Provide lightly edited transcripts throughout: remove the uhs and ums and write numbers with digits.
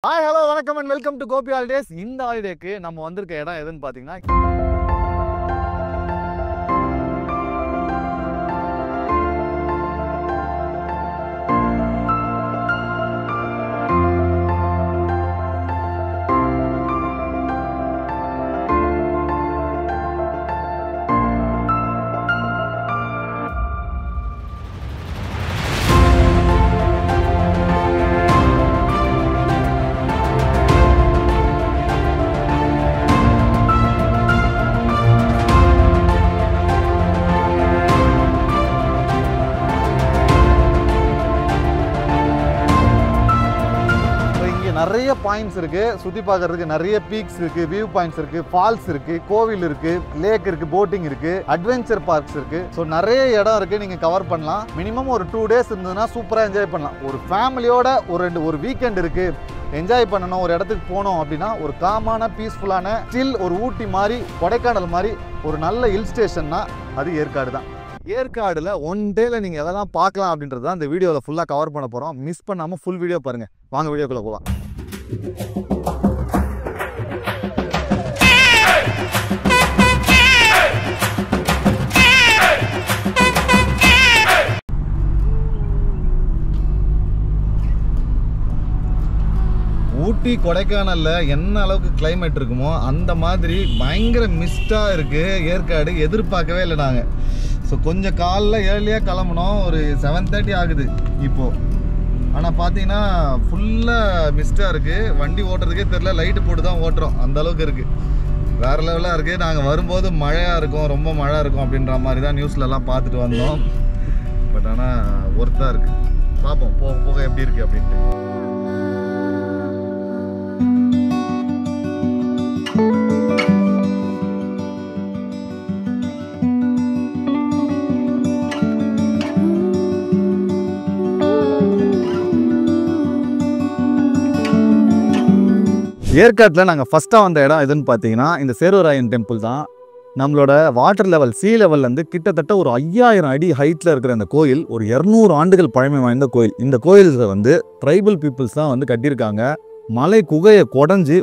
Hi hello வணக்கம் and welcome to Gopi holidays. இந்த ஹாலிடேக்கு நம்ம வந்திருக்க இடம் எதுன்னு பார்த்தீங்கன்னா நிறைய பாயிண்ட்ஸ் இருக்கு. சுத்தி பார்க்கிறதுக்கு நிறைய பீக்ஸ் இருக்கு, வியூ பாயிண்ட்ஸ் இருக்கு, ஃபால்ஸ் இருக்கு, கோவில் இருக்கு, லேக் இருக்கு, போட்டிங் இருக்கு, அட்வென்ச்சர் பார்க்ஸ் இருக்கு. ஸோ நிறைய இடம் இருக்கு, நீங்க கவர் பண்ணலாம். மினிமம் ஒரு 2 days இருந்ததுன்னா சூப்பரா என்ஜாய் பண்ணலாம். ஒரு ஃபேமிலியோட ஒரு வீக்கெண்ட் இருக்கு, என்ஜாய் பண்ணணும், ஒரு இடத்துக்கு போனோம் அப்படின்னா ஒரு காமான பீஸ்ஃபுல்லான ஸ்டில் ஒரு ஊட்டி மாதிரி கொடைக்கானல் மாதிரி ஒரு நல்ல ஹில் ஸ்டேஷன்னா அது ஏற்காடு தான். ஏற்காடுல 1 டேல நீங்க எதெல்லாம் பார்க்கலாம் அப்படின்றது தான் இந்த வீடியோவில் ஃபுல்லாக கவர் பண்ண போறோம். மிஸ் பண்ணாம ஃபுல் வீடியோ பாருங்க. வாங்க வீடியோக்குள்ள போகலாம். ஊட்டி கொடைக்கானல்ல என்ன அளவுக்கு கிளைமேட் இருக்குமோ அந்த மாதிரி பயங்கர மிஸ்டா இருக்கு ஏற்காடு. எதிர்பார்க்கவே இல்லை நாங்கள். ஸோ கொஞ்சம் காலைல ஏர்லியாக கிளம்புனோம், ஒரு 7:30 ஆகுது இப்போ. ஆனால் பார்த்தீங்கன்னா ஃபுல்லாக மிஸ்டாக இருக்குது. வண்டி ஓட்டுறதுக்கே தெரில, லைட்டு போட்டு தான் ஓட்டுறோம், அந்த அளவுக்கு இருக்குது. வேறு லெவலாக இருக்குது. நாங்கள் வரும்போது மழையாக இருக்கும், ரொம்ப மழை இருக்கும் அப்படின்ற மாதிரி தான் நியூஸ்லலாம் பார்த்துட்டு வந்தோம். பட் ஆனால் ஒர்த்தாக இருக்குது. பார்ப்போம் போக போக எப்படி இருக்குது அப்படின்ட்டு. ஏற்காட்டில் நாங்கள் ஃபஸ்ட்டாக வந்த இடம் எதுன்னு பார்த்தீங்கன்னா இந்த சேர்வராயன் டெம்பிள் தான். நம்மளோட வாட்டர் லெவல் சீ லெவல்லேருந்து கிட்டத்தட்ட ஒரு 5000 அடி ஹைட்டில் இருக்கிற இந்த கோயில் ஒரு 200 ஆண்டுகள் பழமை வாய்ந்த கோயில். இந்த கோயிலில் வந்து ட்ரைபல் பீப்புள்ஸ் தான் வந்து கட்டியிருக்காங்க. மலை குகையை குடஞ்சி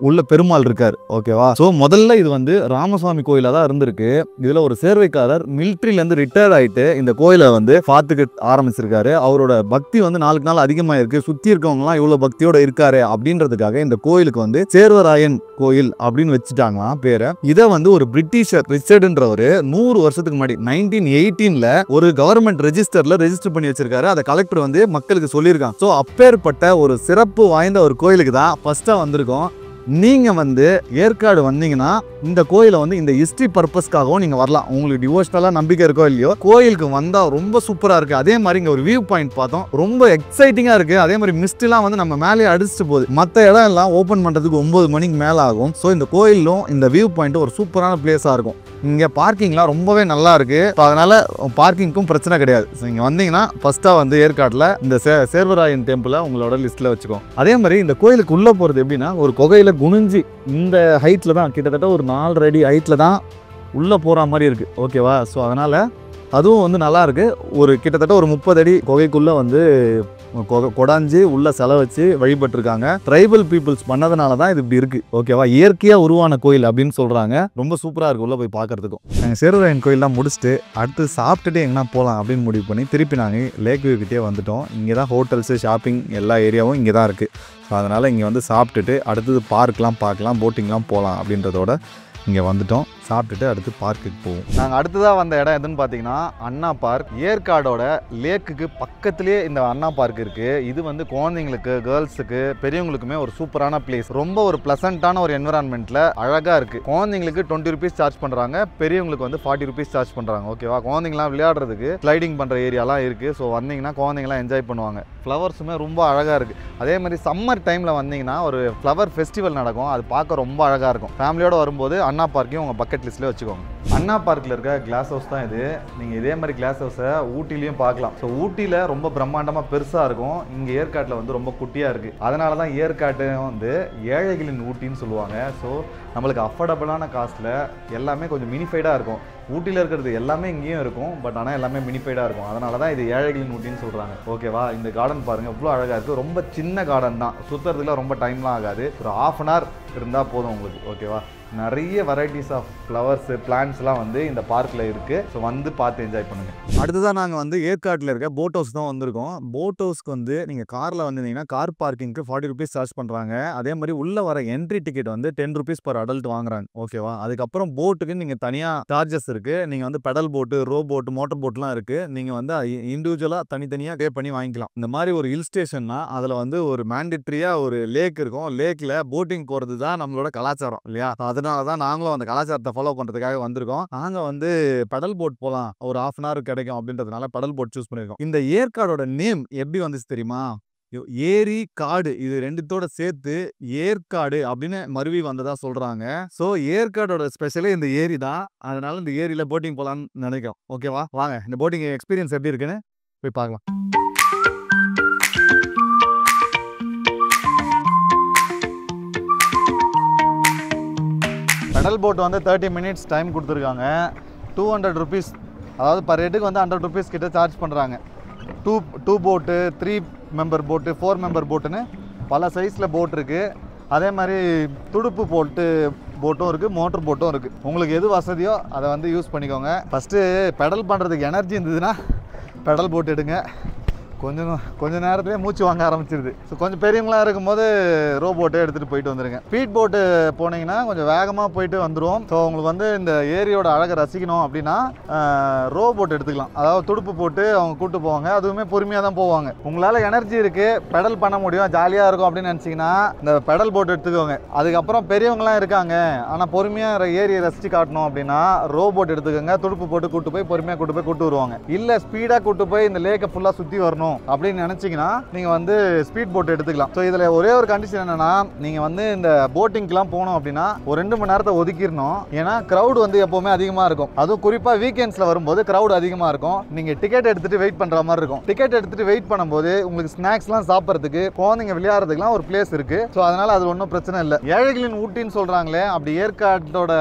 உள்ள பெருமாள் இருக்கார். ஓகேவா? ஸோ முதல்ல இது வந்து ராமசாமி கோயிலாக தான் இருந்திருக்கு. இதில் ஒரு சேர்வைக்காரர் மிலிட்ரியிலேருந்து ரிட்டையர்ட் ஆகிட்டு இந்த கோயிலை வந்து பார்த்துக்க ஆரம்பிச்சிருக்காரு. அவரோட பக்தி வந்து நாளுக்கு நாள் அதிகமாக இருக்குது. சுற்றி இருக்கவங்கலாம் இவ்வளோ பக்தியோடு இருக்காரு அப்படின்றதுக்காக இந்த கோயிலுக்கு வந்து சேர்வராயன் கோயில் அப்படின்னு வச்சுட்டாங்களாம் பேரை. இதை வந்து ஒரு பிரிட்டிஷர் ரிச்சர்டுன்றவர் 100 வருஷத்துக்கு முன்னாடி 1918 ஒரு கவர்மெண்ட் ரெஜிஸ்டர் பண்ணி வச்சிருக்காரு. அதை கலெக்டர் வந்து மக்களுக்கு சொல்லியிருக்காங்க. ஸோ அப்பேற்பட்ட ஒரு சிறப்பு வாய்ந்த ஒரு கோயிலுக்கு தான் ஃபர்ஸ்ட்டாக வந்திருக்கோம். நீங்கள் வந்து ஏற்காடு வந்தீங்கன்னா இந்த கோயிலை வந்து இந்த ஹிஸ்ட்ரி பர்பஸ்க்காகவும் நீங்கள் வரலாம். உங்களுக்கு டிவோஷனலாக நம்பிக்கை இருக்கோ இல்லையோ, கோயிலுக்கு வந்தால் ரொம்ப சூப்பராக இருக்குது. அதே மாதிரி இங்கே ஒரு வியூ பாயிண்ட் பார்த்தோம், ரொம்ப எக்ஸைட்டிங்காக இருக்குது. அதே மாதிரி மிஸ்ட்லாம் வந்து நம்ம மேலே அடிச்சுட்டு போகுது. மற்ற இடம் எல்லாம் ஓப்பன் பண்ணுறதுக்கு 9 மணிக்கு மேலே ஆகும். ஸோ இந்த கோயிலும் இந்த வியூ பாயிண்ட்டும் ஒரு சூப்பரான பிளேஸாக இருக்கும். இங்கே பார்க்கிங்லாம் ரொம்பவே நல்லா இருக்குது. ஸோ அதனால் பார்க்கிங்க்கும் பிரச்சனை கிடையாது. ஸோ இங்கே வந்தீங்கன்னா ஃபஸ்ட்டாக வந்து ஏற்காட்டில் இந்த சேர்வராயன் டெம்பிளை உங்களோட லிஸ்ட்டில் வச்சுக்கோங்க. அதே மாதிரி இந்த கோயிலுக்கு உள்ளே போகிறது எப்படின்னா ஒரு குகையில் குனிஞ்சி இந்த ஹைட்டில் தான், கிட்டத்தட்ட ஒரு 4 அடி ஹைட்டில் தான் உள்ளே போகிற மாதிரி இருக்குது. ஓகேவா? ஸோ அதனால் அதுவும் வந்து நல்லாயிருக்கு. ஒரு கிட்டத்தட்ட ஒரு 30 அடி குகைக்குள்ளே வந்து கொடாஞ்சி உள்ள செலவச்சு வழிபட்டிருக்காங்க. ட்ரைபல் பீப்புள்ஸ் பண்ணதுனால தான் இது இப்படி இருக்குது. ஓகேவா? இயற்கையாக உருவான கோயில் அப்படின்னு சொல்கிறாங்க. ரொம்ப சூப்பராக இருக்குது உள்ளே போய் பார்க்குறதுக்கும். நாங்கள் சேர்வராயன் கோயிலெலாம் முடிச்சுட்டு அடுத்து சாப்பிட்டுட்டு எங்கன்னா போகலாம் அப்படின்னு முடிவு பண்ணி திருப்பி நாங்கள் லேக் வியூ கிட்டே வந்துட்டோம். இங்கே தான் ஹோட்டல்ஸு, ஷாப்பிங் எல்லா ஏரியாவும் இங்கே தான் இருக்குது. ஸோ அதனால் இங்கே வந்து சாப்பிட்டுட்டு அடுத்தது பார்க்லாம் பார்க்கலாம், போட்டிங்லாம் போகலாம் அப்படின்றதோட இங்கே வந்துட்டோம். சாப்பிட்டுட்டு அடுத்து பார்க்குக்கு போவோம். நாங்கள் அடுத்ததாக வந்த இடம் எதுன்னு பார்த்தீங்கன்னா அண்ணா பார்க். ஏற்காடோட லேக்குக்கு பக்கத்துலேயே இந்த அண்ணா பார்க் இருக்குது. இது வந்து குழந்தைங்களுக்கு, கேர்ள்ஸுக்கு, பெரியவங்களுக்குமே ஒரு சூப்பரான பிளேஸ். ரொம்ப ஒரு ப்ளசண்ட்டான ஒரு என்விரான்மெண்ட்டில் அழகாக இருக்குது. குழந்தைங்களுக்கு 20 rupees சார்ஜ் பண்ணுறாங்க, பெரியவங்களுக்கு வந்து 40 rupees சார்ஜ் பண்ணுறாங்க. ஓகேவா? குழந்தைங்களாம் விளையாடுறதுக்கு ஸ்லைடிங் பண்ணுற ஏரியாலாம் இருக்குது. ஸோ வந்தீங்கன்னா குழந்தைங்களாம் என்ஜாய் பண்ணுவாங்க. ஃப்ளவர்ஸுமே ரொம்ப அழகாக இருக்குது. அதே மாதிரி சம்மர் டைமில் வந்தீங்கன்னா ஒரு ஃப்ளவர் ஃபெஸ்டிவல் நடக்கும். அது பார்க்க ரொம்ப அழகாக இருக்கும். ஃபேமிலியோடு வரும்போது அண்ணா பார்க்கையும் உங்கள் பக்கெட் லிஸ்ட்லேயே வச்சுக்கோங்க. அண்ணா பார்க்கில் இருக்க கிளாஸ் ஹவுஸ் தான் இது. நீங்கள் இதே மாதிரி கிளாஸ் ஹவுஸை ஊட்டிலையும் பார்க்கலாம். ஸோ ஊட்டியில் ரொம்ப பிரம்மாண்டமாக பெருசாக இருக்கும், இங்கே ஏற்காட்டில் வந்து ரொம்ப குட்டியாக இருக்குது. அதனால தான் ஏற்காட்டு வந்து ஏழைகளின் ஊட்டின்னு சொல்லுவாங்க. ஸோ நம்மளுக்கு அஃபோர்டபுளான காஸ்ட்டில் எல்லாமே கொஞ்சம் மினிஃபைடாக இருக்கும். ஊட்டியில் இருக்கிறது எல்லாமே இங்கேயும் இருக்கும், பட் ஆனால் எல்லாமே மினிஃபைடாக இருக்கும். அதனால தான் இது ஏழைகளின் ஊட்டின்னு சொல்கிறாங்க. ஓகேவா? இந்த கார்டன் பாருங்கள், இவ்வளோ அழகாக இருக்குது. ரொம்ப சின்ன கார்டன் தான், சுற்றுறதுல ரொம்ப டைம்லாம் ஆகாது. ஒரு ½ hour இருந்தால் போதும் உங்களுக்கு. ஓகேவா? நிறைய வெரைட்டிஸ் ஆஃப் ஃப்ளவர்ஸு பிளான்ட்ஸ்லாம் வந்து இந்த பார்க்கில் இருக்குது. ஸோ வந்து பார்த்து என்ஜாய் பண்ணுங்கள். அடுத்ததான் நாங்கள் வந்து ஏற்காட்டில் இருக்க போட் ஹவுஸ் தான் வந்திருக்கோம். போட் ஹவுஸ்க்கு வந்து நீங்கள் காரில் வந்திருந்தீங்கன்னா கார் பார்க்கிங்க்கு 40 rupees சார்ஜ் பண்ணுறாங்க. அதே மாதிரி உள்ளே வர என்ட்ரி டிக்கெட் வந்து 10 rupees per adult வாங்குறாங்க. ஓகேவா? அதுக்கப்புறம் போட்டுக்கு நீங்கள் தனியாக சார்ஜஸ் இருக்குது. நீங்கள் வந்து பெடல் போட்டு, ரோ போட்டு, மோட்டர் போட்லாம் இருக்குது. நீங்கள் வந்து இண்டிவிஜுவலாக தனித்தனியாக பே பண்ணி வாங்கிக்கலாம். இந்த மாதிரி ஒரு ஹில் ஸ்டேஷன்னா அதில் வந்து ஒரு மேண்டேட்ரியாக ஒரு லேக் இருக்கும். லேக்கில் போட்டிங் போகிறது தான் நம்மளோட கலாச்சாரம் இல்லையா? அதனால தான் நாங்களும் அந்த கலாச்சாரத்தை ஃபாலோ பண்ணுறதுக்காக வந்திருக்கோம். நாங்கள் வந்து பெடல் போட் போகலாம், ஒரு ½ hour கிடைக்கும் அப்படின்றதுனால பெடல் போட் சூஸ் பண்ணியிருக்கோம். இந்த ஏற்காடோட நேம் எப்படி வந்துச்சு தெரியுமா? ஏரி காடு இது ரெண்டுத்தோட சேர்த்து ஏற்காடு அப்படின்னு மருவி வந்ததா சொல்றாங்க. ஸோ ஏற்காடோட ஸ்பெஷலே இந்த ஏரி தான். அதனால இந்த ஏரியில போட்டிங் போகலான்னு நினைக்கிறோம். ஓகேவா? வாங்க இந்த போட்டிங் எக்ஸ்பீரியன்ஸ் எப்படி இருக்குன்னு போய் பார்க்கலாம். பெடல் போட் வந்து 30 minutes டைம் கொடுத்துருக்காங்க. 200 rupees, அதாவது பர் ஹெட்டுக்கு வந்து 100 rupees கிட்ட சார்ஜ் பண்ணுறாங்க. டூ போட்டு, 3 member போட்டு, 4 member போட்டுன்னு பல சைஸில் போட் இருக்குது. அதே மாதிரி துடுப்பு போட்டும் இருக்குது, மோட்டர் போட்டும் இருக்குது. உங்களுக்கு எது வசதியோ அதை வந்து யூஸ் பண்ணிக்கோங்க. ஃபஸ்ட்டு பெடல் பண்ணுறதுக்கு எனர்ஜி இருந்ததுன்னா பெடல் போட் எடுங்க. கொஞ்ச நேரத்துலேயே மூச்சு வாங்க ஆரம்பிச்சிருது. ஸோ கொஞ்சம் பெரியவங்களாக இருக்கும்போது ரோ போட்டே எடுத்துகிட்டு போயிட்டு வந்துடுங்க. ஸ்பீட் போட்டு போனீங்கன்னா கொஞ்சம் வேகமாக போயிட்டு வந்துடும். ஸோ உங்களுக்கு வந்து இந்த ஏரியோட அழகை ரசிக்கணும் அப்படின்னா ரோ போட் எடுத்துக்கலாம். அதாவது துடுப்பு போட்டு அவங்க கூப்பிட்டு போவாங்க. அதுவுமே பொறுமையாக தான் போவாங்க. உங்களால் எனர்ஜி இருக்குது, பெடல் பண்ண முடியும், ஜாலியாக இருக்கும் அப்படின்னு நினச்சிங்கன்னா இந்த பெடல் போட் எடுத்துக்கோங்க. அதுக்கப்புறம் பெரியவங்களாம் இருக்காங்க ஆனால் பொறுமையாக ஏரியை ரசித்து காட்டணும் அப்படின்னா ரோ போட் எடுத்துக்கோங்க. துடுப்பு போட்டு கூப்பிட்டு போய் பொறுமையாக கூப்பிட்டு வருவாங்க. இல்லை ஸ்பீடாக கூப்பிட்டு போய் இந்த லேக்கை ஃபுல்லாக சுற்றி வரணும் அப்படின்னு நினைச்சீங்கன்னா நீங்க வந்து ஸ்பீட் போட் எடுத்துக்கலாம். ஸோ இதுல ஒரே ஒரு கண்டிஷன் என்னன்னா, நீங்க வந்து இந்த போட்டிங்க்குலாம் போனோம் அப்படின்னா ஒரு 2 மணி நேரத்தை ஒதுக்கிடணும். ஏன்னா கிரௌட் வந்து எப்பவுமே அதிகமா இருக்கும். அதுவும் குறிப்பா வீக்கெண்ட்ஸ்ல வரும்போது கிரௌட் அதிகமா இருக்கும். நீங்க டிக்கெட் எடுத்துட்டு வெயிட் பண்ற மாதிரி இருக்கும். டிக்கெட் எடுத்துட்டு வெயிட் பண்ணும்போது உங்களுக்கு ஸ்நாக்ஸ்லாம் சாப்பிட்றதுக்கு, குழந்தைங்க விளையாடுறதுக்குலாம் ஒரு பிளேஸ் இருக்கு. ஸோ அதனால அது ஒன்றும் பிரச்சனை இல்லை. ஏழைகளின் ஊட்டின்னு சொல்றாங்களே, அப்படி ஏற்காட்டோட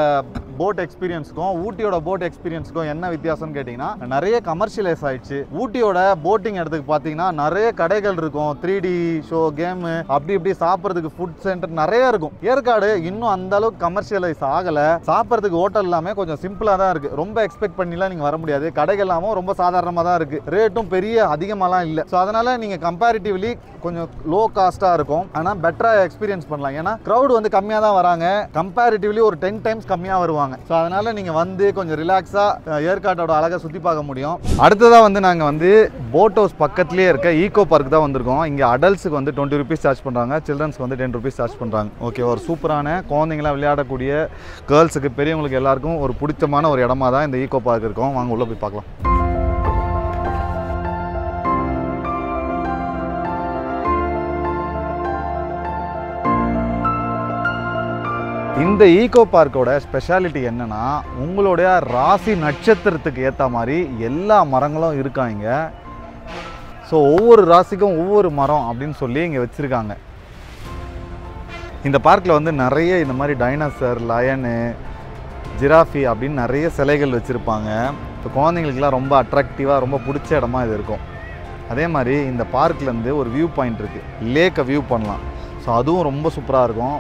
போட் எக்ஸ்பீரியன்ஸுக்கும் ஊட்டியோட போட் எக்ஸ்பீரியன்ஸுக்கும் என்ன வித்தியாசம்னு கேட்டிங்கன்னா, நிறைய கமர்ஷியலைஸ் ஆயிடுச்சு. ஊட்டியோட போட்டிங் இடத்துக்கு பார்த்தீங்கன்னா நிறைய கடைகள் இருக்கும், 3D ஷோ, கேமு, அப்படி இப்படி சாப்பிட்றதுக்கு ஃபுட் சென்டர் நிறைய இருக்கும். ஏற்காடு இன்னும் அந்த அளவுக்கு கமர்ஷியலைஸ் ஆகலை. சாப்பிட்றதுக்கு ஹோட்டல் எல்லாமே கொஞ்சம் சிம்பிளாக தான் இருக்குது. ரொம்ப எக்ஸ்பெக்ட் பண்ணிலாம் நீங்கள் வர முடியாது. கடைகள் எல்லாமும் ரொம்ப சாதாரணமாக தான் இருக்குது. ரேட்டும் பெரிய அதிகமாகலாம் இல்லை. ஸோ அதனால் நீங்கள் கம்பேரிட்டிவ்லி கொஞ்சம் லோ காஸ்ட்டாக இருக்கும், ஆனால் பெட்டராக எக்ஸ்பீரியன்ஸ் பண்ணலாம். ஏன்னா க்ரௌட் வந்து கம்மியாக தான் வராங்க, கம்பேரிட்டிவ்லி ஒரு 10 times கம்மியாக வருவாங்க. ஸோ அதனால் நீங்கள் வந்து கொஞ்சம் ரிலாக்ஸாக ஏற்காட்டோட அழகை சுற்றி பார்க்க முடியும். அடுத்ததாக வந்து நாங்கள் வந்து போட் ஹவுஸ் பக்கத்துலேயே இருக்க ஈகோ பார்க் தான் வந்திருக்கோம். இங்கே அடல்ட்ஸுக்கு வந்து 20 rupees சார்ஜ் பண்ணுறாங்க, சில்ட்ரன்ஸ்க்கு வந்து 10 rupees சார்ஜ் பண்ணுறாங்க. ஓகே, ஒரு சூப்பரான குழந்தைங்களாம் விளையாடக்கூடிய, கேர்ள்ஸுக்கு பெரியவங்களுக்கு எல்லாருக்கும் ஒரு பிடிச்சமான ஒரு இடமா தான் இந்த ஈகோ பார்க் இருக்கும். வாங்க உள்ளே போய் பார்க்கலாம். இந்த ஈகோ பார்க்கோட ஸ்பெஷாலிட்டி என்னன்னா, உங்களுடைய ராசி நட்சத்திரத்துக்கு ஏற்ற மாதிரி எல்லா மரங்களும் இருக்காங்க. ஸோ ஒவ்வொரு ராசிக்கும் ஒவ்வொரு மரம் அப்படின்னு சொல்லி இங்கே வச்சுருக்காங்க. இந்த பார்க்கில் வந்து நிறைய இந்த மாதிரி டைனோசர், லயனு, ஜிராஃபி அப்படின்னு நிறைய சிலைகள் வச்சுருப்பாங்க. ஸோ குழந்தைங்களுக்குலாம் ரொம்ப அட்ராக்டிவாக, ரொம்ப பிடிச்ச இடமா இது இருக்கும். அதே மாதிரி இந்த பார்க்லேருந்து ஒரு வியூ பாயிண்ட் இருக்குது, லேக்கை வியூ பண்ணலாம். ஸோ அதுவும் ரொம்ப சூப்பராக இருக்கும்.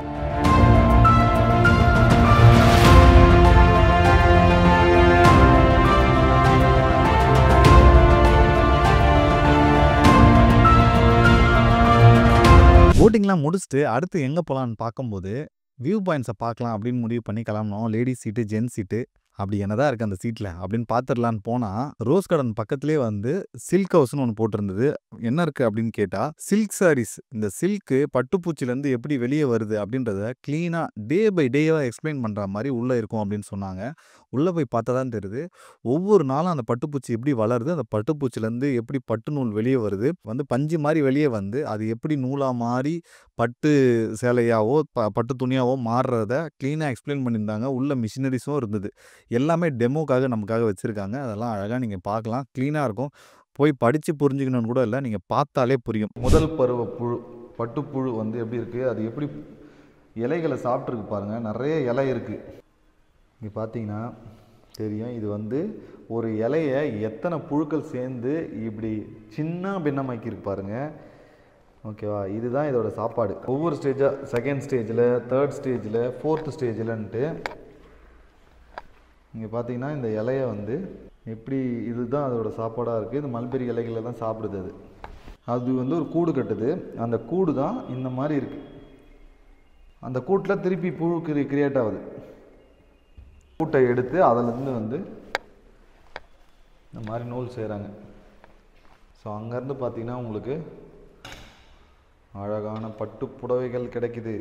போட்டிங்லாம் முடிச்சுட்டு அடுத்து எங்கே போகலான்னு பார்க்கும்போது வியூ பாயிண்ட்ஸை பார்க்கலாம் அப்படின்னு முடிவு பண்ணி கிளம்புனோம். லேடிஸ் சீட்டு, ஜென்ஸ் சீட்டு, அப்படி என்னதான் இருக்குது அந்த சீட்டில் அப்படின்னு பார்த்துடலான்னு போனால் ரோஸ் கார்டன் பக்கத்துலேயே வந்து சில்க் ஹவுஸ்னு ஒன்று போட்டிருந்தது. என்ன இருக்குது அப்படின்னு கேட்டால், சில்க் சாரீஸ், இந்த சில்க்கு பட்டுப்பூச்சிலேருந்து எப்படி வெளியே வருது அப்படின்றத க்ளீனாக டே பை டேவாக எக்ஸ்பிளைன் பண்ணுற மாதிரி உள்ளே இருக்கும் அப்படின்னு சொன்னாங்க. உள்ளே போய் பார்த்தா தான் தெரியுது ஒவ்வொரு நாளும் அந்த பட்டுப்பூச்சி எப்படி வளருது, அந்த பட்டுப்பூச்சிலேருந்து எப்படி பட்டு நூல் வெளியே வருது, பஞ்சு மாதிரி வெளியே வந்து அது எப்படி நூலாக மாறி பட்டு சேலையாவோ பட்டு துணியாவோ மாறுறத க்ளீனாக எக்ஸ்பிளைன் பண்ணியிருந்தாங்க. உள்ள மிஷினரிஸும் இருந்தது. எல்லாமே டெமோக்காக நமக்காக வச்சுருக்காங்க. அதெல்லாம் அழகாக நீங்கள் பார்க்கலாம். க்ளீனாக இருக்கும். போய் படித்து புரிஞ்சுக்கணும்னு கூட இல்லை, நீங்கள் பார்த்தாலே புரியும். முதல் பருவ புழு பட்டுப்புழு எப்படி இருக்குது, அது எப்படி இலைகளை சாப்பிட்ருக்கு பாருங்கள். நிறைய இலை இருக்குது. இங்கே பார்த்தீங்கன்னா தெரியும். இது ஒரு இலையை எத்தனை புழுக்கள் சேர்ந்து இப்படி சின்ன பின்னமாக்கியிருக்கு பாருங்கள். ஓகேவா, இதுதான் இதோட சாப்பாடு. ஒவ்வொரு ஸ்டேஜாக செகண்ட் ஸ்டேஜில், தேர்ட் ஸ்டேஜில், ஃபோர்த் ஸ்டேஜில்ன்ட்டு இங்கே பார்த்தீங்கன்னா இந்த இலையை எப்படி இதுதான் அதோட சாப்பாடாக இருக்குது. இது மல்பெரி இலைகளை தான் சாப்பிடுது. அது ஒரு கூடு கட்டுது. அந்த கூடு தான் இந்த மாதிரி இருக்குது. அந்த கூட்டில் திருப்பி புழு கிரியேட் ஆகுது. கூட்டை எடுத்து அதிலேருந்து இந்த மாதிரி நூல் செய்கிறாங்க. ஸோ அங்கேருந்து பார்த்தீங்கன்னா உங்களுக்கு அழகான பட்டு புடவைகள் கிடைக்குது.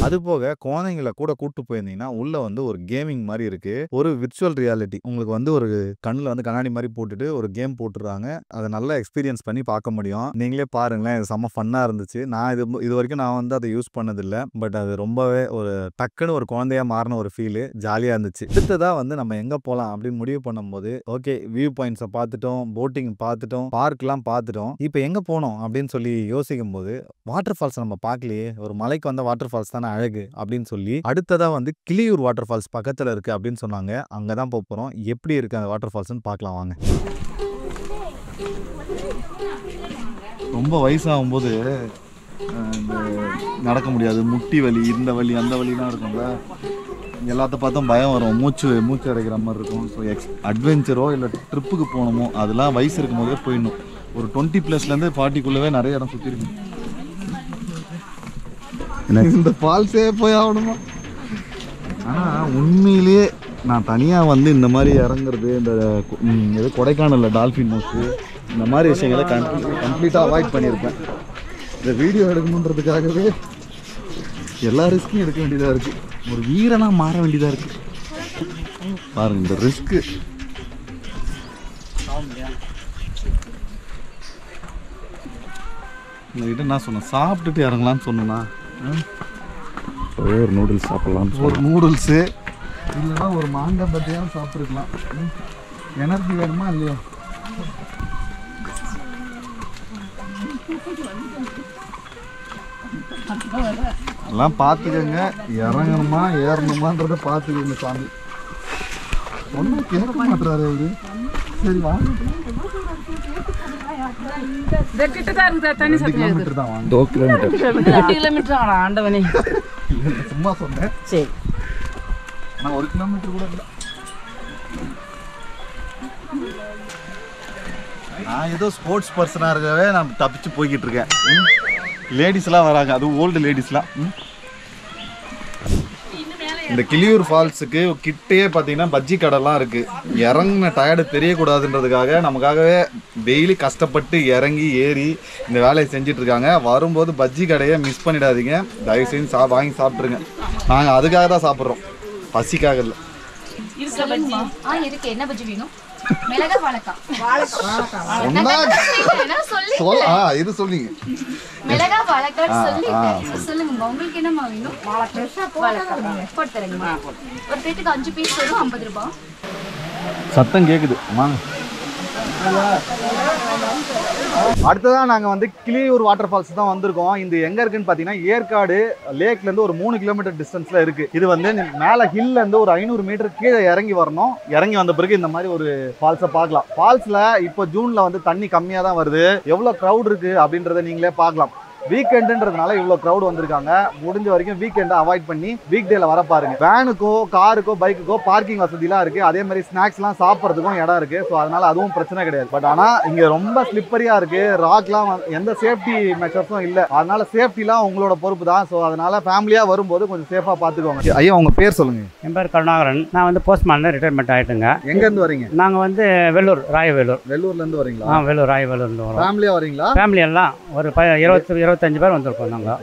அது போக குழந்தைங்களை கூட கூட்டு போயிருந்தீங்கன்னா உள்ள ஒரு கேமிங் மாதிரி இருக்கு. ஒரு விர்ச்சுவல் ரியாலிட்டி உங்களுக்கு ஒரு கண்ணில் கண்ணாடி மாதிரி போட்டுட்டு ஒரு கேம் போட்டுடுறாங்க. அதை நல்லா எக்ஸ்பீரியன்ஸ் பண்ணி பார்க்க முடியும். நீங்களே பாருங்களேன், இது செம்ம ஃபன்னாக இருந்துச்சு. நான் இது வரைக்கும் நான் அதை யூஸ் பண்ணதில்லை. பட் அது ரொம்பவே ஒரு டக்குன்னு ஒரு குழந்தையா மாறின ஒரு ஃபீலு, ஜாலியாக இருந்துச்சு. அடுத்ததாக நம்ம எங்கே போகலாம் அப்படின்னு முடிவு பண்ணும்போது, ஓகே வியூ பாயிண்ட்ஸை பார்த்துட்டோம், போட்டிங் பார்த்துட்டோம், பார்க்லாம் பார்த்துட்டோம். இப்போ எங்கே போனோம் அப்படின்னு சொல்லி யோசிக்கும் போது வாட்டர் ஃபால்ஸ் நம்ம பார்க்கலையே, ஒரு மலைக்கு வந்த வாட்டர் ஃபால்ஸ் தானே அழகு அப்படின்னு சொல்லி அடுத்ததா கிளியூர் வாட்டர் ஃபால்ஸ் பக்கத்துல இருக்கு அப்படின்னு சொன்னாங்க. அங்கதான் போக போறோம். எப்படி இருக்கு அந்த வாட்டர் ஃபால்ஸ்னு பார்க்கலாம் வாங்க. ரொம்ப வயசாகும் போது நடக்க முடியாது, முட்டி வலி, இந்த வலி அந்த வலிலாம் இருக்கும்ல, எல்லாத்த பார்த்தும் பயம் வரும், மூச்சு அடைக்கிற மாதிரி இருக்கும். ஸோ அட்வென்ச்சரோ இல்லை ட்ரிப்புக்கு போகணுமோ அதெல்லாம் வயசு இருக்கும் போதே போயிடணும். ஒரு 20+லேருந்து 40க்குள்ளவே நிறைய இடம் சுற்றி இருக்கும். இந்த ஃபால்ஸே போய் ஆகணுமா? ஆனால் உண்மையிலேயே நான் தனியாக இந்த மாதிரி இறங்குறது, இந்த கொடைக்கானலில் டால்ஃபின் ஹவுஸு, இந்த மாதிரி விஷயங்களை கம்ப்ளீட்டாக அவாய்ட் பண்ணியிருப்பேன். இந்த வீடியோ எடுக்கணுன்றதுக்காகவே எல்லா ரிஸ்க்கும் எடுக்க வேண்டியதாக இருக்குது. ஒரு வீரனாக மாற வேண்டியதாக இருக்குது. பாருங்க இந்த ரிஸ்க்கு. உங்ககிட்ட நான் சொன்னேன் சாப்பிட்டுட்டு இறங்கலான்னு சொன்னேன்னா, ஒரு நூடுல்ஸ் சாப்பிட்லாம், ஒரு நூடுல்ஸு இல்லைன்னா ஒரு மாங்காய் பத்தியாலும் சாப்பிட்ருக்கலாம். எனர்ஜி வேணுமா இல்லையா? எல்லாம் பார்த்துக்கங்க, இறங்கணுமா ஏறணுமான்றத பார்த்துக்கங்க. சாமி ஒன்றும் கேட்க மாட்டுறாரு அவரு. சரி வாங்க, கிலோமீட்டர் தான் வாங்க, 2 கிலோமீட்டர் ஆண்டவனே சும்மா சொன்னேன். சரி ஆனால் 1 கிலோமீட்டர் கூட இல்லை. நான் ஏதோ ஸ்போர்ட்ஸ் பர்சனாக இருக்கவே நான் தப்பிச்சு போய்கிட்டு இருக்கேன். லேடிஸ்லாம் வராங்க, அதுவும் ஓல்டு லேடிஸ்லாம். இந்த கிளியூர் ஃபால்ஸுக்கு கிட்டே பார்த்தீங்கன்னா பஜ்ஜி கடைலாம் இருக்குது. இறங்கின டயர்டு தெரியக்கூடாதுன்றதுக்காக நமக்காகவே டெய்லி கஷ்டப்பட்டு இறங்கி ஏறி இந்த வேலையை செஞ்சிட்ருக்காங்க. வரும்போது பஜ்ஜி கடையை மிஸ் பண்ணிடாதீங்க, தயவு செஞ்சு வாங்கி சாப்பிட்ருங்க. நாங்கள் அதுக்காக தான் சாப்பிட்றோம், பசிக்காக இல்லை. என்ன பஜ்ஜி வேணும்? மிளகா வாழைக்காய். இது சொல்லுங்க, மிளகா வாழைக்காய் சொல்லுங்க. உங்களுக்கு என்னமா வேணும்? போட்டு தரேங்கம்மா. ஒரு பிளேட்டுக்கு 5 பீஸ் வரும், 50 ரூபாய். சத்தம் கேக்குது. அடுத்ததான் நாங்கள் கிளியூர் வாட்டர் ஃபால்ஸ் தான் வந்திருக்கோம். இது எங்கே இருக்குன்னு பார்த்தீங்கன்னா ஏற்காடு லேக்லேருந்து ஒரு 3 கிலோமீட்டர் டிஸ்டன்ஸில் இருக்குது. இது மேலே ஹில்லேருந்து ஒரு 500 மீட்டர் கீழே இறங்கி வரணும். இறங்கி வந்த பிறகு இந்த மாதிரி ஒரு ஃபால்ஸை பார்க்கலாம். ஃபால்ஸில் இப்போ ஜூனில் தண்ணி கம்மியாக தான் வருது. எவ்வளோ க்ரௌட் இருக்குது அப்படின்றத நீங்களே பார்க்கலாம். வீக்கெண்டுன்றதுனால இவ்வளோ க்ரௌட் வந்திருக்காங்க. முடிஞ்ச வரைக்கும் வீக்கெண்டை அவாய்ட் பண்ணி வீக் டேல வர பாருங்க. வேனுக்கோ காருக்கோ பைக்குக்கோ பார்க்கிங் வசதிலாம் இருக்குது. அதே மாதிரி ஸ்நாக்ஸ்லாம் சாப்பிட்றதுக்கும் இடம் இருக்குது. ஸோ அதனால் அதுவும் பிரச்சனை கிடையாது. பட் ஆனால் இங்கே ரொம்ப ஸ்லிப்பரியாக இருக்குது. ராக்லாம் எந்த சேஃப்டி மெஷர்ஸும் இல்லை. அதனால் சேஃப்டிலாம் உங்களோட பொறுப்பு தான். ஸோ அதனால் ஃபேமிலியாக வரும்போது கொஞ்சம் சேஃபாக பார்த்துக்கோங்க. ஐயா உங்கள் பேர் சொல்லுங்கள். என் பேர் கருணாகரன். நான் போஸ்ட்மேனில் ரிட்டைர்மெண்ட் ஆகிட்டுங்க. எங்கேருந்து வரீங்க? நாங்கள் வெள்ளூர், ராயவேலூர். வெள்ளூர்லேருந்து வரீங்களா? வெள்ளூர் ராயவேலூர்லேருந்து வரோம். ஃபேமிலியாக வரீங்களா? ஃபேமிலி எல்லாம் ஒரு 25 பேர் வந்திருக்கோம் நாங்கள்.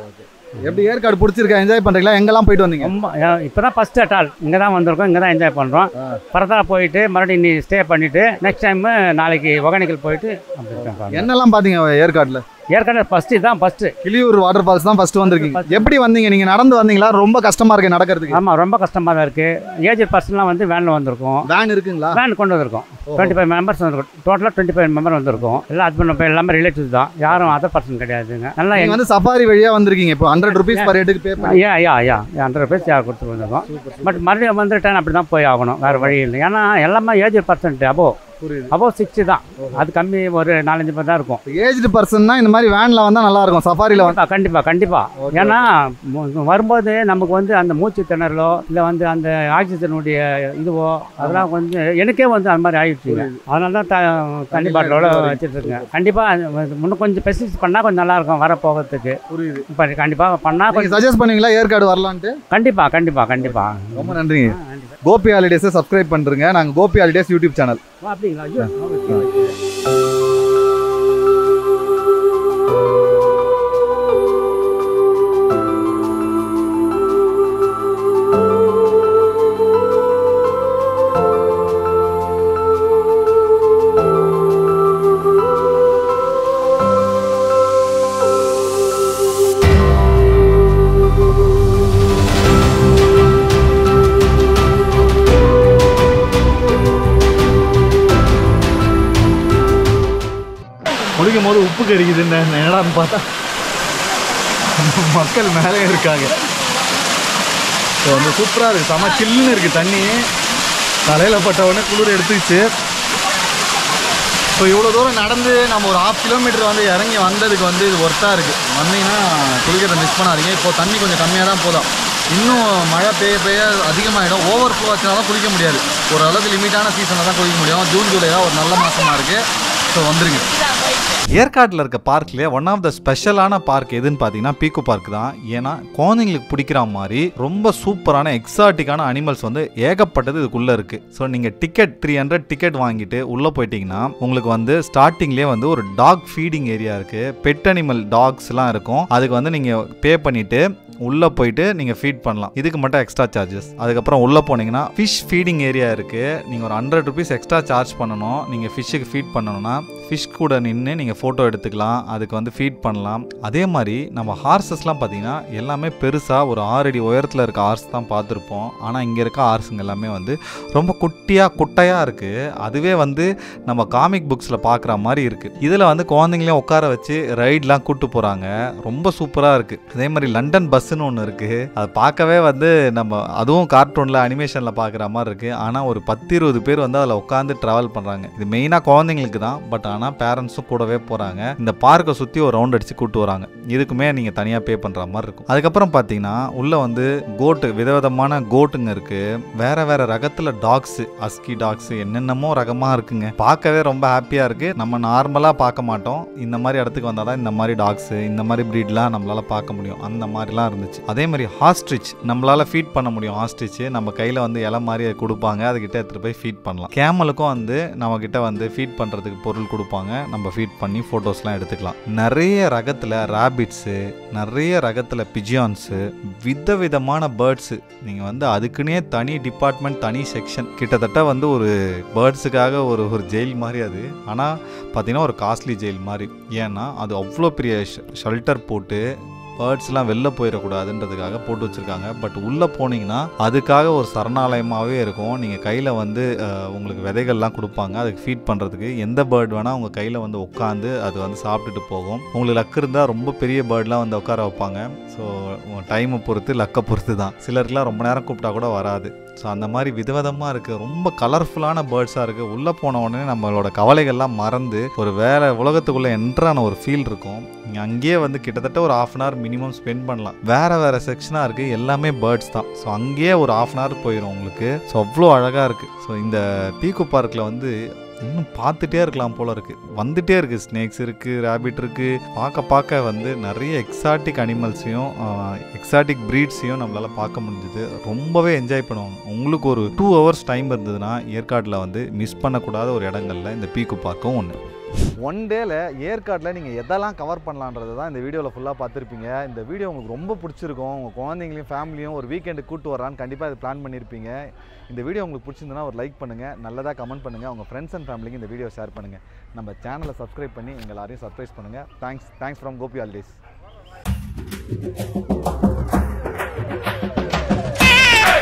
எப்படி ஏற்காடு பிடிச்சிருக்கா? என்ஜாய் பண்ணுறீங்களா? எங்கெல்லாம் போயிட்டு வந்தீங்க? ரொம்ப இப்போ தான் ஃபஸ்ட் அட்டால் இங்கே தான் வந்திருக்கோம், இங்கே தான் என்ஜாய் பண்ணுறோம். பரதா போயிட்டு மறுபடியும் நீ ஸ்டே பண்ணிவிட்டு நெக்ஸ்ட் டைமு நாளைக்கு ஒகேனக்கல் போயிட்டு அப்படி என்னெல்லாம் பார்த்தீங்க ஏற்காட்டில்? Yercaud first Kiliyur water falls தான் ஃபஸ்ட்டு வந்திருக்கீங்க. எப்படி வந்தீங்க? நீங்கள் நடந்து வந்தீங்களா? ரொம்ப கஷ்டமாக இருக்குது நடக்கிறதுக்கு. ஆமாம், ரொம்ப கஷ்டமாக தான் இருக்குது. ஏஜ் பர்சன்லாம் வந்து வேனில் வந்திருக்கோம். வேன் இருக்குங்களா? வேன் கொண்டு வந்திருக்கோம். 25 மெம்பர்ஸ் வந்திருக்கோம். டோட்டலாக 25 மெம்பர் வந்திருக்கோம். எல்லாம் ஹஸ்பண்ட் எல்லாமே ரிலேட்டிவ் தான், யாரும் அதர் பர்சன் கிடையாதுங்க. நல்லா நீங்கள் வந்து சஃபாரி வழியாக வந்திருக்கீங்க. இப்போ 100 rupees பர் ஹெட்டுக்கு பே பண்ணி யா 100 rupees கொடுத்து வந்திருக்கோம். பட் மறுபடியும் வந்துட்டேன் அப்படி தான் போய் ஆகணும், வேறு வழி இல்லை. ஏன்னா எல்லாமே ஏஜ் பர்சன்ட் அபோவ் 60 தான். அது கம்மி ஒரு 4-5 பேர் தான் இருக்கும். ஏஜ்டு பர்சன்னா இந்த மாதிரி வேனில் வந்தால் நல்லா இருக்கும். சஃபாரியில் வந்து கண்டிப்பாக. ஏன்னா வரும்போது நமக்கு வந்து அந்த மூச்சு திணறலோ இல்லை வந்து அந்த ஆக்சிஜனுடைய இதுவோ அதெல்லாம் வந்து எனக்கே வந்து அந்த மாதிரி ஆகிடுச்சுங்க. அதனால தான் தண்ணி பாட்டிலோட வச்சுட்ருக்கேன். கண்டிப்பாக இன்னும் கொஞ்சம் ஸ்பெசிஃபிக் பண்ணால் கொஞ்சம் நல்லாயிருக்கும் வர போகிறதுக்கு. புரியுது. இப்போ கண்டிப்பாக பண்ணால் கொஞ்சம் சஜஸ்ட் பண்ணுவீங்களா ஏற்காடு வரலான்ட்டு? கண்டிப்பாக. ரொம்ப நன்றிங்க. கோபி ஹாலிடேஸை சப்ஸ்கிரைப் பண்ணுறேங்க. நாங்கள் கோபி ஹாலிடேஸ் யூடியூப் சேனல். அப்படிங்களா? குளிக்கும் போது உப்பு கறிக்குதுன்னு என்னடான்னு பார்த்தா மக்கள் மேலே இருக்காங்க. ஸோ வந்து சூப்பராக இருக்குது, செம சில்லுன்னு இருக்குது தண்ணி. தலையில் பட்ட உடனே குளிர் எடுத்துக்கிச்சு. ஸோ இவ்வளோ தூரம் நடந்து நம்ம ஒரு 1/2 கிலோமீட்டர் வந்து இறங்கி வந்ததுக்கு வந்து இது ஒர்த்தாக இருக்குது. வந்தீங்கன்னா குளிக்கிறத மிஸ் பண்ணாதீங்க. இப்போ தண்ணி கொஞ்சம் கம்மியாக தான் போதும். இன்னும் மழை பெய்ய அதிகமாகிடும். ஓவர் ஃப்ளோ ஆச்சுனாலும் குளிக்க முடியாது. ஓரளவுக்கு லிமிட்டான சீசனில் தான் குளிக்க முடியும். ஜூன் ஜூலை தான் ஒரு நல்ல மாதமாக இருக்குது. ஸோ வந்துருங்க. ஏற்காட்டில் இருக்க பார்க்லேயே ஒன் ஆஃப் த ஸ்பெஷலான பார்க் எதுன்னு பார்த்தீங்கன்னா பீக்கு பார்க் தான். ஏன்னா குழந்தைங்களுக்கு பிடிக்கிற மாதிரி ரொம்ப சூப்பரான எக்ஸாட்டிக்கான அனிமல்ஸ் வந்து ஏகப்பட்டது இதுக்குள்ளே இருக்குது. ஸோ நீங்கள் டிக்கெட் 300 டிக்கெட் வாங்கிட்டு உள்ளே போயிட்டீங்கன்னா உங்களுக்கு வந்து ஸ்டார்டிங்லேயே வந்து ஒரு டாக் ஃபீடிங் ஏரியா இருக்குது. பெட் அனிமல் டாக்ஸ்லாம் இருக்கும். அதுக்கு வந்து நீங்கள் பே பண்ணிவிட்டு உள்ளே போயிட்டு நீங்கள் ஃபீட் பண்ணலாம். இதுக்கு மட்டும் எக்ஸ்ட்ரா சார்ஜஸ். அதுக்கப்புறம் உள்ளே போனீங்கன்னா ஃபிஷ் ஃபீடிங் ஏரியா இருக்குது. நீங்கள் ஒரு 100 rupees எக்ஸ்ட்ரா சார்ஜ் பண்ணணும். நீங்கள் ஃபிஷ்ஷுக்கு ஃபீட் பண்ணணும்னா ஃபிஷ் கூட நின்று நீங்கள் ஃபோட்டோ எடுத்துக்கலாம். அதுக்கு வந்து ஃபீட் பண்ணலாம். அதே மாதிரி நம்ம ஹார்சஸ்லாம் பார்த்தீங்கன்னா எல்லாமே பெருசாக ஒரு 6 அடி உயரத்தில் இருக்க ஹார்ஸ் தான் பார்த்துருப்போம். ஆனால் இங்கே இருக்க ஹார்ஸுங்க எல்லாமே வந்து ரொம்ப குட்டையாக இருக்குது. அதுவே வந்து நம்ம காமிக் புக்ஸில் பார்க்குற மாதிரி இருக்குது. இதில் வந்து குழந்தைங்களையும் உட்கார வச்சு ரைட்லாம் கூப்பிட்டு போகிறாங்க. ரொம்ப சூப்பராக இருக்குது. அதே மாதிரி லண்டன் பஸ்ஸுன்னு ஒன்று இருக்குது. அதை பார்க்கவே வந்து நம்ம அதுவும் கார்ட்டூனில் அனிமேஷனில் பார்க்குற மாதிரி இருக்குது. ஆனால் ஒரு 10-20 பேர் வந்து அதில் உட்காந்து ட்ராவல் பண்ணுறாங்க. இது மெயினாக குழந்தைங்களுக்கு தான். பட் ஆனால் பேரண்ட்ஸும் கூடவே போகிறாங்க. இந்த பார்க்கை சுற்றி ஒரு ரவுண்ட் அடித்து கூப்பிட்டு வராங்க. இதுக்குமே நீங்கள் தனியாக பே பண்ணுற மாதிரி இருக்கும். அதுக்கப்புறம் பார்த்தீங்கன்னா உள்ளே வந்து கோட்டு, விதவிதமான கோட்டுங்க இருக்குது. வேறு ரகத்தில் டாக்ஸு, அஸ்கி டாக்ஸு, என்னென்னமோ ரகமாக இருக்குங்க. பார்க்கவே ரொம்ப ஹாப்பியாக இருக்குது. நம்ம நார்மலாக பார்க்க மாட்டோம். இந்த மாதிரி இடத்துக்கு வந்தால் தான் இந்த மாதிரி டாக்ஸு, இந்த மாதிரி ப்ரீட்லாம் நம்மளால் பார்க்க முடியும். அந்த மாதிரிலாம் இருந்துச்சு. அதே மாதிரி ஹாஸ்ட்ரிச் நம்மளால் ஃபீட் பண்ண முடியும். ஹாஸ்ட்ரிச் நம்ம கையில் வந்து இலை மாதிரி கொடுப்பாங்க. அதுக்கிட்ட எடுத்துகிட்டு போய் ஃபீட் பண்ணலாம். கேமலுக்கும் வந்து நம்மக்கிட்ட வந்து ஃபீட் பண்ணுறதுக்கு பொருள் கொடுப்பாங்க. நம்ம ஃபீட் பண்ணி ஃபோட்டோஸ்லாம் எடுத்துக்கலாம். நிறைய ரகத்தில் ரேபிட்ஸு, நிறைய ரகத்தில் பிஜியான்ஸு, விதவிதமான பேர்ட்ஸு. நீங்கள் வந்து அதுக்குன்னே தனி டிபார்ட்மெண்ட், தனி செக்ஷன். கிட்டத்தட்ட வந்து ஒரு பேர்ட்ஸுக்காக ஒரு ஜெயில் மாதிரி அது. ஆனால் பார்த்தீங்கன்னா ஒரு காஸ்ட்லி ஜெயில் மாதிரி. ஏன்னா அது அவ்வளோ பெரிய ஷெல்டர் போட்டு பேர்ட்ஸ்லாம் வெளில போயிடக்கூடாதுன்றதுக்காக போட்டு வச்சுருக்காங்க. பட் உள்ளே போனீங்கன்னா அதுக்காக ஒரு சரணாலயமாகவே இருக்கும். நீங்கள் கையில் வந்து உங்களுக்கு விதைகள்லாம் கொடுப்பாங்க. அதுக்கு ஃபீட் பண்ணுறதுக்கு எந்த பேர்ட் வேணால் உங்கள் கையில் வந்து உட்காந்து அது வந்து சாப்பிட்டுட்டு போகும். உங்களுக்கு லக்கு இருந்தால் ரொம்ப பெரிய பேர்ட்லாம் வந்து உட்கார வைப்பாங்க. ஸோ டைமை பொறுத்து, லக்கை பொறுத்து தான். சிலருக்குலாம் ரொம்ப நேரம் கூப்பிட்டா கூட வராது. ஸோ அந்த மாதிரி விதவிதமாக இருக்குது. ரொம்ப கலர்ஃபுல்லான பேர்ட்ஸாக இருக்குது. உள்ளே போன உடனே நம்மளோட கவலைகள்லாம் மறந்து ஒரு வேறு உலகத்துக்குள்ளே என்ட்ரான ஒரு ஃபீல் இருக்கும். நீங்கள் அங்கேயே வந்து கிட்டத்தட்ட ஒரு 1/2 hour மினிமம் ஸ்பெண்ட் பண்ணலாம். வேறு செக்ஷனாக இருக்குது. எல்லாமே பேர்ட்ஸ் தான். ஸோ அங்கேயே ஒரு 1/2 hour போயிடும் உங்களுக்கு. ஸோ அவ்வளோ அழகாக இருக்குது. ஸோ இந்த பீக்கு பார்க்கில் வந்து இன்னும் பார்த்துட்டே இருக்கலாம் போல இருக்குது. வந்துட்டே இருக்குது. ஸ்னேக்ஸ் இருக்குது, ரேபிட் இருக்குது. பார்க்க வந்து நிறைய எக்ஸாட்டிக் அனிமல்ஸையும் எக்ஸாட்டிக் ப்ரீட்ஸையும் நம்மளால் பார்க்க முடிஞ்சுது. ரொம்பவே என்ஜாய் பண்ணுவாங்க. உங்களுக்கு ஒரு 2 hours டைம் இருந்ததுன்னா ஏற்காட்டில் வந்து மிஸ் பண்ணக்கூடாத ஒரு இடங்கள்ல இந்த பீக்கு பார்க்கும் ஒன்று. ஒன் டேல ஏற்காட்டில் நீங்கள் எதெல்லாம் கவர் பண்ணலான்றது தான் இந்த வீடியோவில் ஃபுல்லாக பார்த்துருப்பீங்க. இந்த வீடியோ உங்களுக்கு ரொம்ப பிடிச்சிருக்கும். உங்கள் குழந்தைங்களையும் ஃபேமிலியும் ஒரு வீக்கெண்டு கூப்பிட்டு வரான்னு கண்டிப்பாக இது பிளான் பண்ணியிருப்பீங்க. இந்த வீடியோ உங்களுக்கு பிடிச்சிருந்ததுன்னா ஒரு லைக் பண்ணுங்கள், நல்லதாக கமெண்ட் பண்ணுங்கள், உங்கள் ஃப்ரெண்ட்ஸ் அண்ட் ஃபேமிலிக்கு இந்த வீடியோ ஷேர் பண்ணுங்கள். நம்ம சேனலை சப்ஸ்கிரைப் பண்ணி எங்கள் எல்லாரையும் சர்ப்ரைஸ் பண்ணுங்கள். Thanks from Gopi holidays. Hey!